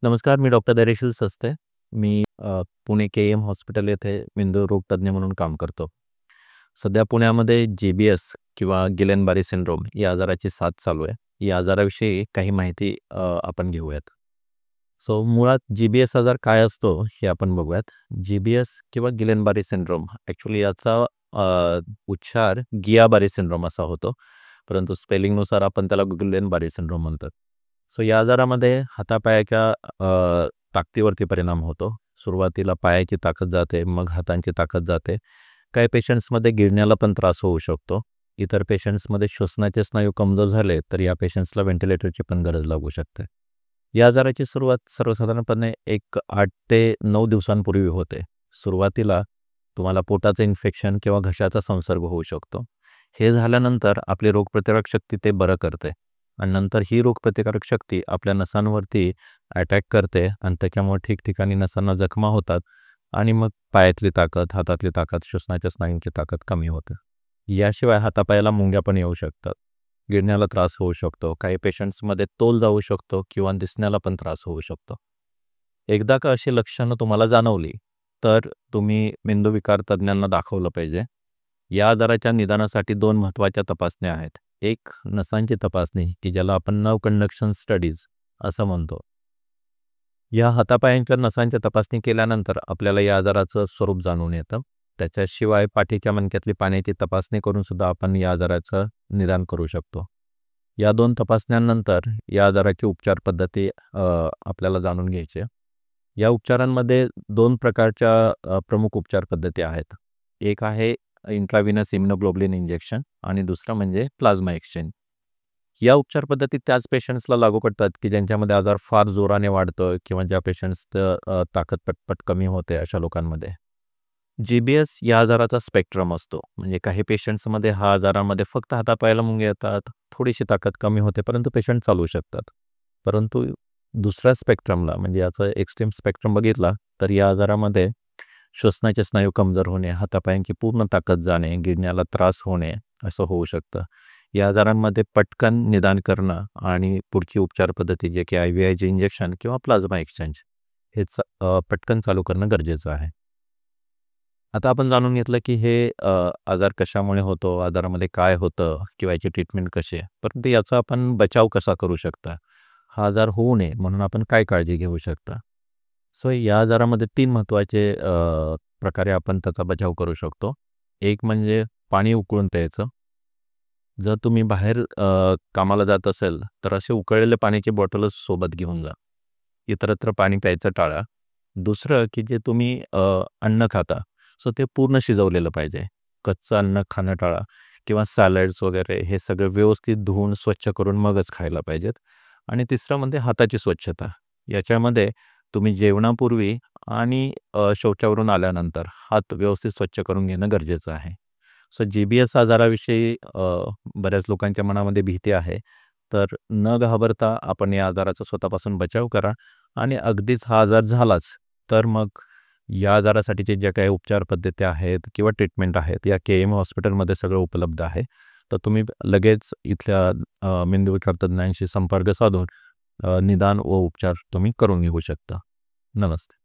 नमस्कार, मी डॉक्टर धैर्यशील सस्ते. मी पुणे के-एम हॉस्पिटल येथे मेंदूरोग तज्ञ म्हणून काम करतो. सध्या पुण्यामध्ये जी-बी-एस किंवा गिलेन-बारी सिंड्रोम या आजाराची साथ चालू आहे. या आजाराविषयी काही माहिती आपण घेऊयात. मुळात जी-बी-एस आजार काय असतो हे आपण बघूयात. जी-बी-एस किंवा गिलेन-बारी सिंड्रोम ॲक्चुअली याचा उच्चार गिया-बारी सिंड्रोम असा होतो. परंतु स्पेलिंगनुसार आपण त्याला गिलेन-बारी सिंड्रोम म्हणतात. या आजारामध्ये हातापायाच्या ताकदीवरती परिणाम होतो. सुरुवातीला पायाची ताकद जाते, मग हातांची ताकद जाते. काही पेशंट्समध्ये गिळण्याला पण त्रास होऊ शकतो. इतर पेशंट्समध्ये श्वसनाचे स्नायू कमजोर झाले तर या पेशंट्सला व्हेंटिलेटरची पण गरज लागू शकते. या आजाराची सुरुवात सर्वसाधारणपणे 8 ते 9 दिवसांपूर्वी होते. सुरुवातीला तुम्हाला पोटाचं इन्फेक्शन किंवा घशाचा संसर्ग होऊ शकतो. हे झाल्यानंतर आपली रोगप्रतिकारक शक्ती ते बरं करते आणि नंतर ही रोगप्रतिकारक शक्ती आपल्या नसांवरती अटॅक करते आणि त्याच्यामुळे ठिकठिकाणी नसांना जखमा होतात आणि मग पायातली ताकद, हातातली ताकद, श्वसनाच्या स्नायूंची ताकद कमी होते. याशिवाय हातापायाला मुंग्या पण येऊ शकतात. गिळण्याला त्रास होऊ शकतो. काही पेशंट्समध्ये तोल जाऊ शकतो किंवा दिसण्याला पण त्रास होऊ शकतो. एकदा का अशी लक्षणं तुम्हाला जाणवली तर तुम्ही मेंदूविकार तज्ञांना दाखवलं पाहिजे. या आजाराच्या निदानासाठी 2 महत्त्वाच्या तपासण्या आहेत. एक नसांची तपासणी की ज्याला आपण नर्व कंडक्शन स्टडीज असं म्हणतो. या हातापायांच्या नसांच्या तपासणी केल्यानंतर आपल्याला या आजाराचं स्वरूप जाणून येतं. त्याच्याशिवाय पाठीच्या मणक्यातली पाण्याची तपासणी करून सुद्धा आपण या आजाराचं निदान करू शकतो. या 2 तपासण्यांनंतर या आजाराची उपचार पद्धती आपल्याला जाणून घ्यायची. या उपचारांमध्ये 2 प्रकारच्या प्रमुख उपचार पद्धती आहेत. एक आहे इंट्राव्हिनस इम्युनोग्लोबुलिन इंजेक्शन आणि दुसरं म्हणजे प्लाझ्मा एक्सचेंज. या उपचार पद्धती त्याच पेशंट्सला लागू पडतात की ज्यांच्यामध्ये आजार फार जोराने वाढतो किंवा ज्या पेशंट्सचं ताकद पटपट कमी होते अशा लोकांमध्ये. जी-बी-एस या आजाराचा स्पेक्ट्रम असतो. म्हणजे काही पेशंट्समध्ये हा आजारामध्ये फक्त हातापायाला मुंग्या येतात, थोडीशी ताकद कमी होते, परंतु पेशंट चालू शकतात. परंतु दुसऱ्या स्पेक्ट्रमला म्हणजे याचा एक्स्ट्रीम स्पेक्ट्रम बघितला तर या आजारामध्ये श्वसनाचे स्नायू कमजोर होणे, हातापायांची पूर्ण ताकद जाणे, गिळण्याला त्रास होणे असं होऊ शकतं. या आजारांमध्ये पटकन निदान करणं आणि पुढची उपचार पद्धती जे की IVIG इंजेक्शन किंवा प्लाझ्मा एक्सचेंज हेच पटकन चालू करणं गरजेचं आहे. आता आपण जाणून घेतलं की हे आजार कशामुळे होतो, आजारामध्ये काय होतं किंवा याची ट्रीटमेंट कशी आहे. परंतु याचा आपण बचाव कसा करू शकता, हा आजार होऊ नये म्हणून आपण काय काळजी घेऊ शकता. या आजारामध्ये 3 महत्त्वाचे प्रकारे आपण त्याचा बचाव करू शकतो. एक म्हणजे पाणी उकळून प्यायचं. जर तुम्ही बाहेर कामाला जात असेल तर असे उकळलेले पाण्याची बॉटलच सोबत घेऊन जा. इतरत्र पाणी प्यायचं टाळा. दुसरं की जे तुम्ही अन्न खाता ते पूर्ण शिजवलेलं पाहिजे. कच्चं अन्न खाणं टाळा किंवा सॅलड्स वगैरे हे सगळं व्यवस्थित धुवून स्वच्छ करून मगच खायला पाहिजेत. आणि तिसरं म्हणजे हाताची स्वच्छता. याच्यामध्ये तुम्ही जेवणापूर्वी आणि शौचावरून आल्यानंतर हात व्यवस्थित स्वच्छ करून घेणं गरजेचं आहे. जी-बी-एस आजाराविषयी बऱ्याच लोकांच्या मनामध्ये भीती आहे. तर न घाबरता आपण या आजाराचा स्वतःपासून बचाव करा आणि अगदीच हा आजार झालाच तर मग या आजारासाठीचे ज्या काही उपचार पद्धती आहेत किंवा ट्रीटमेंट आहेत या के-एम हॉस्पिटलमध्ये सगळं उपलब्ध आहे. तर तुम्ही लगेच इथल्या मेंदूविकार तज्ञांशी संपर्क साधून निदान व उपचार तुम्ही करून घेऊ शकता. नमस्ते.